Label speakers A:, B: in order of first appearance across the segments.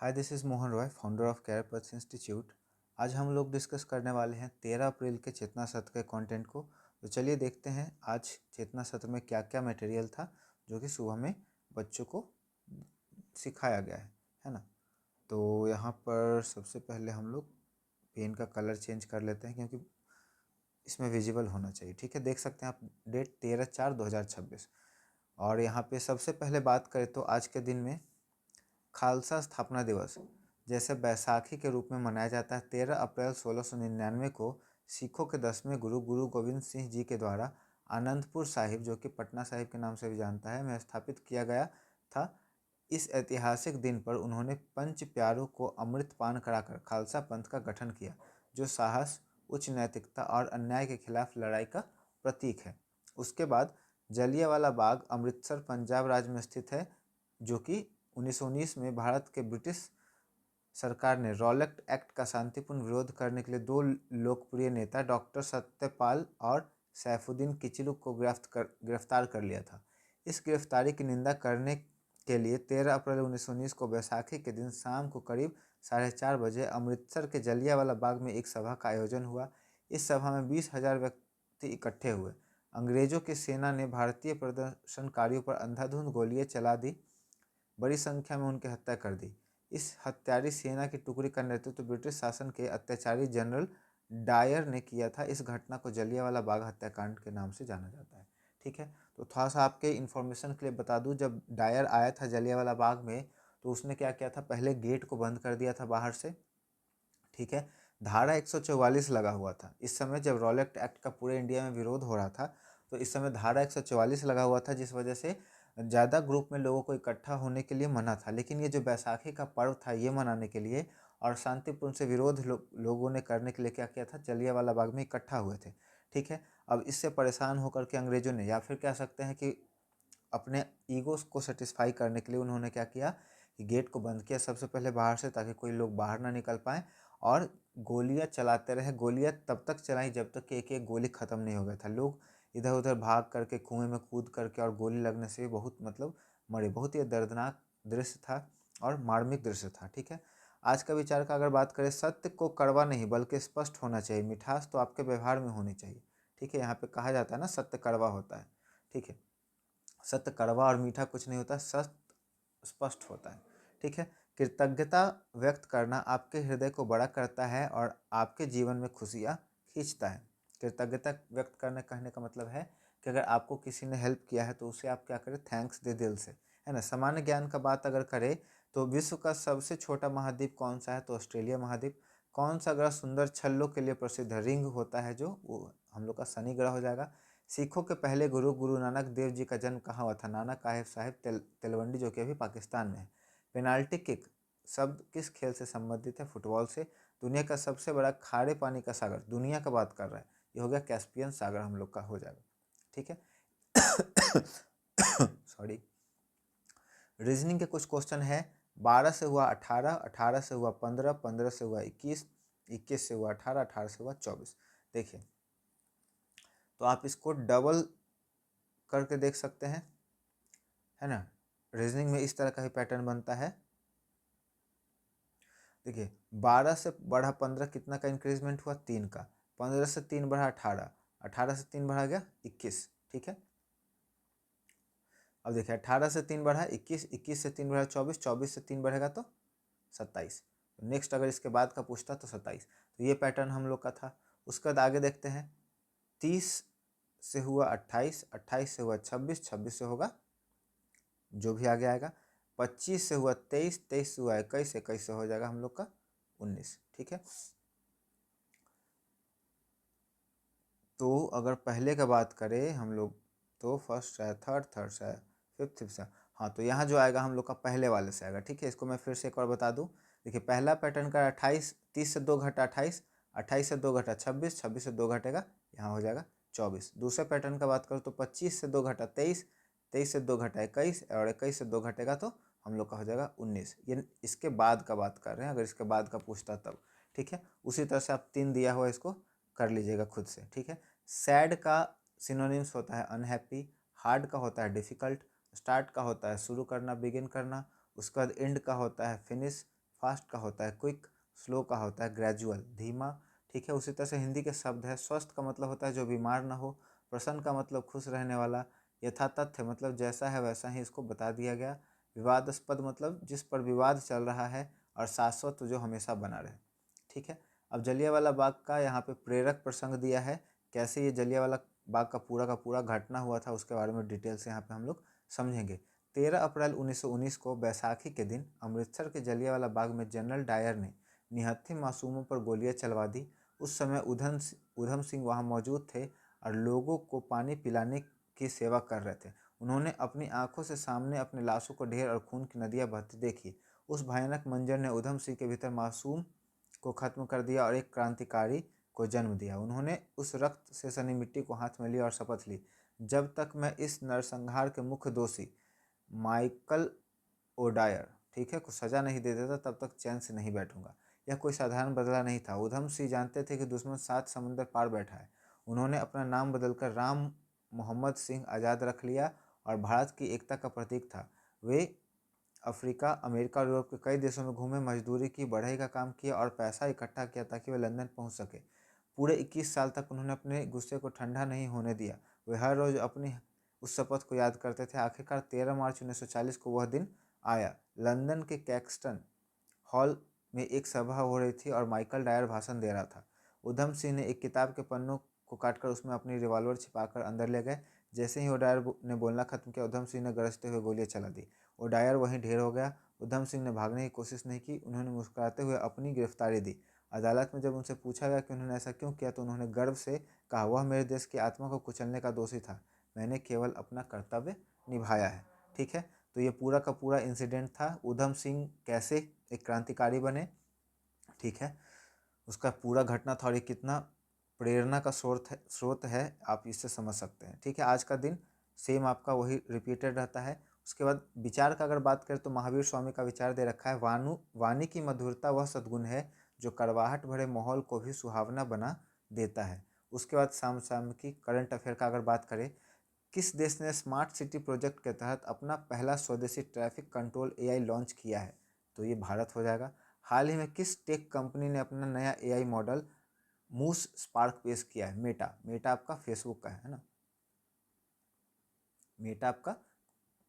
A: Hi, this is Mohan Roy, founder of Career Path Institute. आज हम लोग डिस्कस करने वाले हैं 13 अप्रैल के चेतना सत्र के कंटेंट को। तो चलिए देखते हैं आज चेतना सत्र में क्या क्या मटेरियल था जो कि सुबह में बच्चों को सिखाया गया है ना। तो यहाँ पर सबसे पहले हम लोग पेन का कलर चेंज कर लेते हैं क्योंकि इसमें विजिबल होना चाहिए। ठीक है, देख सकते हैं आप डेट 13/4/2026। और यहाँ पे सबसे पहले बात करें तो आज के दिन में खालसा स्थापना दिवस जैसे बैसाखी के रूप में मनाया जाता है। 13 अप्रैल 1699 को सिखों के 10वें गुरु गुरु गोविंद सिंह जी के द्वारा आनंदपुर साहिब, जो कि पटना साहिब के नाम से भी जानता है, में स्थापित किया गया था। इस ऐतिहासिक दिन पर उन्होंने पंच प्यारों को अमृत पान कराकर खालसा पंथ का गठन किया, जो साहस, उच्च नैतिकता और अन्याय के खिलाफ लड़ाई का प्रतीक है। उसके बाद जलियांवाला बाग अमृतसर पंजाब राज्य में स्थित है, जो कि 1919 में भारत के ब्रिटिश सरकार ने रॉलेट एक्ट का शांतिपूर्ण विरोध करने के लिए दो लोकप्रिय नेता डॉक्टर सत्यपाल और सैफुद्दीन किचलू को गिरफ्तार कर लिया था। इस गिरफ्तारी की निंदा करने के लिए 13 अप्रैल 1919 को बैसाखी के दिन शाम को करीब 4:30 बजे अमृतसर के जलियांवाला बाग में एक सभा का आयोजन हुआ। इस सभा में 20,000 व्यक्ति इकट्ठे हुए। अंग्रेजों की सेना ने भारतीय प्रदर्शनकारियों पर अंधाधुंध गोलियां चला दी, बड़ी संख्या में उनकी हत्या कर दी। इस हत्यारी सेना की टुकड़ी का नेतृत्व ब्रिटिश शासन के अत्याचारी जनरल डायर ने किया था। इस घटना को जलियांवाला बाग हत्याकांड के नाम से जाना जाता है। ठीक है, तो थोड़ा सा आपके इन्फॉर्मेशन के लिए बता दूं, जब डायर आया था जलियांवाला बाग में तो उसने क्या किया था, पहले गेट को बंद कर दिया था बाहर से। ठीक है, धारा 144 लगा हुआ था। इस समय जब रॉलेट एक्ट का पूरे इंडिया में विरोध हो रहा था तो इस समय धारा 144 लगा हुआ था, जिस वजह से ज़्यादा ग्रुप में लोगों को इकट्ठा होने के लिए मना था। लेकिन ये जो बैसाखी का पर्व था, ये मनाने के लिए और शांतिपूर्ण से विरोध लोगों ने करने के लिए क्या किया था, जलियांवाला बाग में इकट्ठा हुए थे। ठीक है, अब इससे परेशान होकर के अंग्रेजों ने, या फिर कह सकते हैं कि अपने ईगोस को सेटिस्फाई करने के लिए, उन्होंने क्या किया कि गेट को बंद किया सबसे पहले बाहर से, ताकि कोई लोग बाहर ना निकल पाएँ, और गोलियां चलाते रहे। गोलियां तब तक चलाई जब तक कि एक एक गोली ख़त्म नहीं हो गया था। लोग इधर उधर भाग करके, कुएं में कूद करके, और गोली लगने से भी बहुत मरे। बहुत ही दर्दनाक दृश्य था और मार्मिक दृश्य था। ठीक है, आज का विचार का अगर बात करें, सत्य को कड़वा नहीं बल्कि स्पष्ट होना चाहिए। मिठास तो आपके व्यवहार में होनी चाहिए। ठीक है, यहाँ पे कहा जाता है ना, सत्य कड़वा होता है। ठीक है, सत्य कड़वा और मीठा कुछ नहीं होता, सत्य स्पष्ट होता है। ठीक है, कृतज्ञता व्यक्त करना आपके हृदय को बड़ा करता है और आपके जीवन में खुशियाँ खींचता है। कृतज्ञता व्यक्त करने कहने का मतलब है कि अगर आपको किसी ने हेल्प किया है तो उसे आप क्या करें, थैंक्स दे दिल से, है ना। सामान्य ज्ञान का बात अगर करें तो विश्व का सबसे छोटा महाद्वीप कौन सा है, तो ऑस्ट्रेलिया महाद्वीप। कौन सा ग्रह सुंदर छल्लों के लिए प्रसिद्ध है, रिंग होता है जो, वो हम लोग का शनि ग्रह हो जाएगा। सिखों के पहले गुरु गुरु नानक देव जी का जन्म कहाँ हुआ था, नाना साहिब तेलवंडी, जो कि अभी पाकिस्तान में है। पेनाल्टी किक शब्द किस खेल से संबंधित है, फुटबॉल से। दुनिया का सबसे बड़ा खारे पानी का सागर, दुनिया का बात कर रहा है, ये हो गया कैस्पियन सागर, हम लोग का हो जाएगा। ठीक है सॉरी। रीजनिंग के कुछ क्वेश्चन है। 12 से हुआ 18, 18 से हुआ 15, 15 से हुआ 21, 21 से हुआ 18, 18 से हुआ 24। देखिए, तो आप इसको डबल करके देख सकते हैं, है ना। रीजनिंग में इस तरह का ही पैटर्न बनता है। देखिए, 12 से बढ़ा 15, कितना का इंक्रीजमेंट हुआ, 3 का। 15 से 3 बढ़ा 18, 18 से 3 बढ़ा गया 21। ठीक है, अब देखिए, 18 से 3 बढ़ा 21, 21 से 3 बढ़ा 24, 24 से 3 बढ़ेगा तो 27। नेक्स्ट अगर इसके बाद का पूछता तो 27। तो ये पैटर्न हम लोग का था। उसके बाद आगे देखते हैं। 30 से हुआ 28, 28 से हुआ 26, 26 से होगा जो भी आगे आएगा। 25 से हुआ 23, 23 से हुआ 21, 21 से हो जाएगा हम लोग का 19। ठीक है, तो अगर पहले का बात करें हम लोग, तो फर्स्ट है, थर्ड थर्ड से, फिफ्थ फिफ्थ से। हाँ, तो यहाँ जो आएगा हम लोग का पहले वाले से आएगा। ठीक है, इसको मैं फिर से एक और बता दूँ। देखिए, पहला पैटर्न का 28, 30 से 2 घटा 28, 28 से 2 घटा 26, 26 से 2 घटेगा, यहाँ हो जाएगा 24। दूसरे पैटर्न का बात करूँ तो 25 से 2 घटा 23, 23 से 2 घटा 21, और 21 से 2 घटेगा तो हम लोग का हो जाएगा 19। ये इसके बाद का बात कर रहे हैं, अगर इसके बाद का पूछता तब। ठीक है, उसी तरह से आप 3 दिया हुआ, इसको कर लीजिएगा खुद से। ठीक है, सैड का सिनोनिम्स होता है अनहैप्पी, हार्ड का होता है डिफ़िकल्ट, स्टार्ट का होता है शुरू करना, बिगिन करना, उसके बाद एंड का होता है फिनिश, फास्ट का होता है क्विक, स्लो का होता है ग्रेजुअल, धीमा। ठीक है, उसी तरह से हिंदी के शब्द है। स्वस्थ का मतलब होता है जो बीमार ना हो, प्रसन्न का मतलब खुश रहने वाला, यथातथ्य मतलब जैसा है वैसा ही इसको बता दिया गया, विवादास्पद मतलब जिस पर विवाद चल रहा है, और शाश्वत जो हमेशा बना रहे। ठीक है, अब जलियांवाला बाग का यहाँ पे प्रेरक प्रसंग दिया है, कैसे ये जलियांवाला बाग का पूरा घटना हुआ था उसके बारे में डिटेल से यहाँ पे हम लोग समझेंगे। 13 अप्रैल 1919 को बैसाखी के दिन अमृतसर के जलियांवाला बाग में जनरल डायर ने निहत्थे मासूमों पर गोलियां चलवा दी। उस समय उधम सिंह वहां मौजूद थे और लोगों को पानी पिलाने की सेवा कर रहे थे। उन्होंने अपनी आंखों से सामने अपने लाशों को ढेर और खून की नदियां बहती देखी। उस भयानक मंजर ने उधम सिंह के भीतर मासूम को खत्म कर दिया और एक क्रांतिकारी को जन्म दिया। उन्होंने उस रक्त से सनी मिट्टी को हाथ में लिया और शपथ ली, जब तक मैं इस नरसंहार के मुख्य दोषी माइकल ओडायर, ठीक है, को सजा नहीं दे देता तब तक चैन से नहीं बैठूंगा। यह कोई साधारण बदला नहीं था। उधम सिंह जानते थे कि दुश्मन 7 समुंदर पार बैठा है। उन्होंने अपना नाम बदलकर राम मोहम्मद सिंह आज़ाद रख लिया और भारत की एकता का प्रतीक था। वे अफ्रीका, अमेरिका और यूरोप के कई देशों में घूमे, मजदूरी की, बढ़ई का काम किया और पैसा इकट्ठा किया ताकि वे लंदन पहुंच सके। पूरे 21 साल तक उन्होंने अपने गुस्से को ठंडा नहीं होने दिया। वे हर रोज अपनी उस शपथ को याद करते थे। आखिरकार 13 मार्च 1940 को वह दिन आया। लंदन के कैक्सटन हॉल में एक सभा हो रही थी और माइकल डायर भाषण दे रहा था। उधम सिंह ने एक किताब के पन्नों को काटकर उसमें अपनी रिवॉल्वर छिपाकर अंदर ले गए। जैसे ही ओडायर ने बोलना खत्म किया, उधम सिंह ने गरजते हुए गोलियां चला दी। ओडायर वहीं ढेर हो गया। उधम सिंह ने भागने की कोशिश नहीं की। उन्होंने मुस्कुराते हुए अपनी गिरफ्तारी दी। अदालत में जब उनसे पूछा गया कि उन्होंने ऐसा क्यों किया, तो उन्होंने गर्व से कहा, वह मेरे देश की आत्मा को कुचलने का दोषी था, मैंने केवल अपना कर्तव्य निभाया है। ठीक है, तो ये पूरा का पूरा इंसिडेंट था। उधम सिंह कैसे एक क्रांतिकारी बने, ठीक है, उसका पूरा घटना था और ये कितना प्रेरणा का स्रोत है आप इससे समझ सकते हैं। ठीक है, आज का दिन सेम आपका वही रिपीटेड रहता है। उसके बाद विचार का अगर बात करें तो महावीर स्वामी का विचार दे रखा है, वाणी की मधुरता वह सद्गुण है जो कड़वाहट भरे माहौल को भी सुहावना बना देता है। उसके बाद समसामयिक करंट अफेयर का अगर बात करें, किस देश ने स्मार्ट सिटी प्रोजेक्ट के तहत अपना पहला स्वदेशी ट्रैफिक कंट्रोल एआई लॉन्च किया है, तो ये भारत हो जाएगा। हाल ही में किस टेक कंपनी ने अपना नया एआई मॉडल मूस स्पार्क पेश किया है? मेटा। मेटा आपका फेसबुक का है ना। मेटा आपका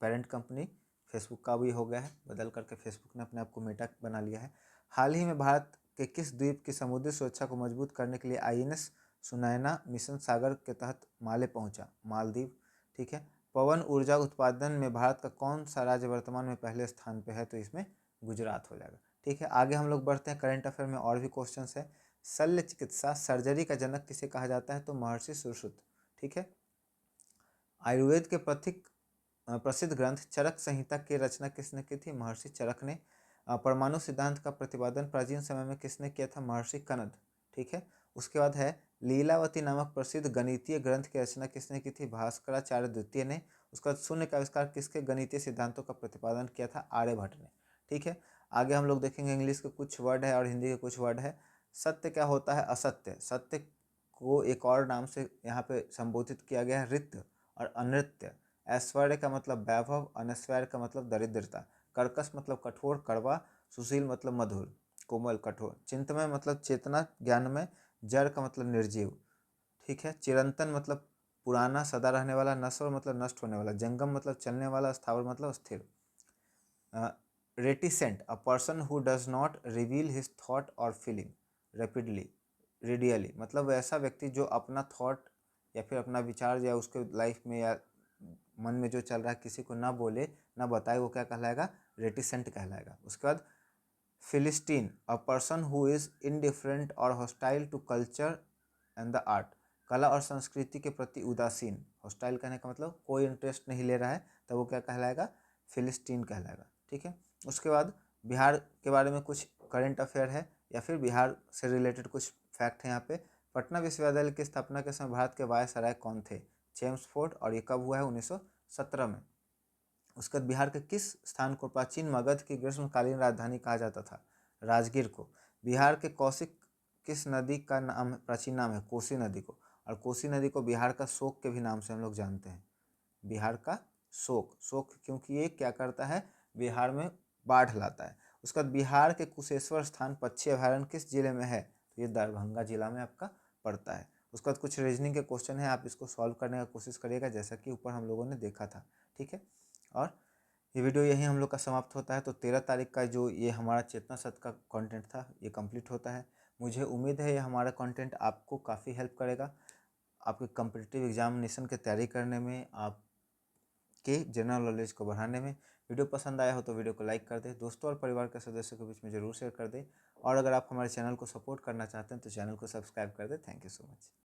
A: पेरेंट कंपनी फेसबुक का भी हो गया है, बदल करके फेसबुक ने अपने आप को मेटा बना लिया है। हाल ही में भारत के किस द्वीप की समुद्री सुरक्षा को मजबूत करने के लिए आईएनएस सुनैना मिशन सागर के तहत माले पहुंचा? मालदीव। ठीक है, पवन ऊर्जा उत्पादन में भारत का कौन सा राज्य वर्तमान में पहले स्थान पे है? तो इसमें गुजरात हो जाएगा। ठीक है, आगे हम लोग बढ़ते हैं। करंट अफेयर में और भी क्वेश्चन है। शल्य चिकित्सा सर्जरी का जनक किसे कहा जाता है? तो महर्षि सुश्रुत। ठीक है, आयुर्वेद के प्रसिद्ध ग्रंथ चरक संहिता की रचना किसने की थी? महर्षि चरक ने। परमाणु सिद्धांत का प्रतिपादन प्राचीन समय में किसने किया था? महर्षि कनद। ठीक है, उसके बाद है लीलावती नामक प्रसिद्ध गणितीय ग्रंथ की रचना किसने की थी? भास्कराचार्य द्वितीय ने। उसका शून्य का आविष्कार किसके गणितीय सिद्धांतों का प्रतिपादन किया था? आर्यभट्ट ने। ठीक है, आगे हम लोग देखेंगे इंग्लिश के कुछ वर्ड है और हिंदी के कुछ वर्ड है। सत्य क्या होता है? असत्य। सत्य को एक और नाम से यहाँ पे संबोधित किया गया है, रित्य और अनृत्य। ऐश्वर्य का मतलब वैभव, अनैश्वर्य का मतलब दरिद्रता। कर्कश मतलब कठोर, कड़वा। सुशील मतलब मधुर, कोमल, कठोर। चिंतमय मतलब चेतना, ज्ञानमय। जड़ का मतलब निर्जीव। ठीक है, चिरंतन मतलब पुराना, सदा रहने वाला। नश्वर मतलब नष्ट होने वाला। जंगम मतलब चलने वाला। स्थावर मतलब स्थिर। Reticent, a person who does not reveal his thought और फीलिंग रेपिडली रेडियली, मतलब वैसा व्यक्ति जो अपना थॉट या फिर अपना विचार या उसके लाइफ में या मन में जो चल रहा है किसी को ना बोले ना बताए, वो क्या कहलाएगा? रेटिसेंट कहलाएगा। उसके बाद philistine, a person who is indifferent और hostile to culture and the art, कला और संस्कृति के प्रति उदासीन। हॉस्टाइल कहने का मतलब कोई इंटरेस्ट नहीं ले रहा है, तो वो क्या कहलाएगा? फिलिस्टीन कहलाएगा। ठीक है, उसके बाद बिहार के बारे में कुछ करंट अफेयर है या फिर बिहार से रिलेटेड कुछ फैक्ट है यहाँ पे। पटना विश्वविद्यालय की स्थापना के समय भारत के वायसराय कौन थे? चेम्सफोर्ड, और ये कब हुआ है? 1917 में। उसके बाद बिहार के किस स्थान को प्राचीन मगध की ग्रीष्मकालीन राजधानी कहा जाता था? राजगीर को। बिहार के कौशिक किस नदी का नाम प्राचीन नाम है? कोसी नदी को। और कोसी नदी को बिहार का शोक के भी नाम से हम लोग जानते हैं। बिहार का शोक, शोक क्योंकि ये क्या करता है? बिहार में बाढ़ लाता है। उसके बाद बिहार के कुशेश्वर स्थान पक्षी अभयारण्य किस जिले में है? तो ये दरभंगा जिला में आपका पड़ता है। उसके बाद कुछ रीजनिंग के क्वेश्चन है, आप इसको सॉल्व करने का कोशिश करिएगा जैसा कि ऊपर हम लोगों ने देखा था। ठीक है, और ये वीडियो यहीं हम लोग का समाप्त होता है। तो 13 तारीख का जो ये हमारा चेतना सत्र का कंटेंट था ये कंप्लीट होता है। मुझे उम्मीद है ये हमारा कंटेंट आपको काफ़ी हेल्प करेगा आपके कॉम्पिटिटिव एग्जामिनेशन की तैयारी करने में, आपके जनरल नॉलेज को बढ़ाने में। वीडियो पसंद आया हो तो वीडियो को लाइक कर दें, दोस्तों और परिवार के सदस्यों के बीच में ज़रूर शेयर कर दें, और अगर आप हमारे चैनल को सपोर्ट करना चाहते हैं तो चैनल को सब्सक्राइब कर दें। Thank you so much.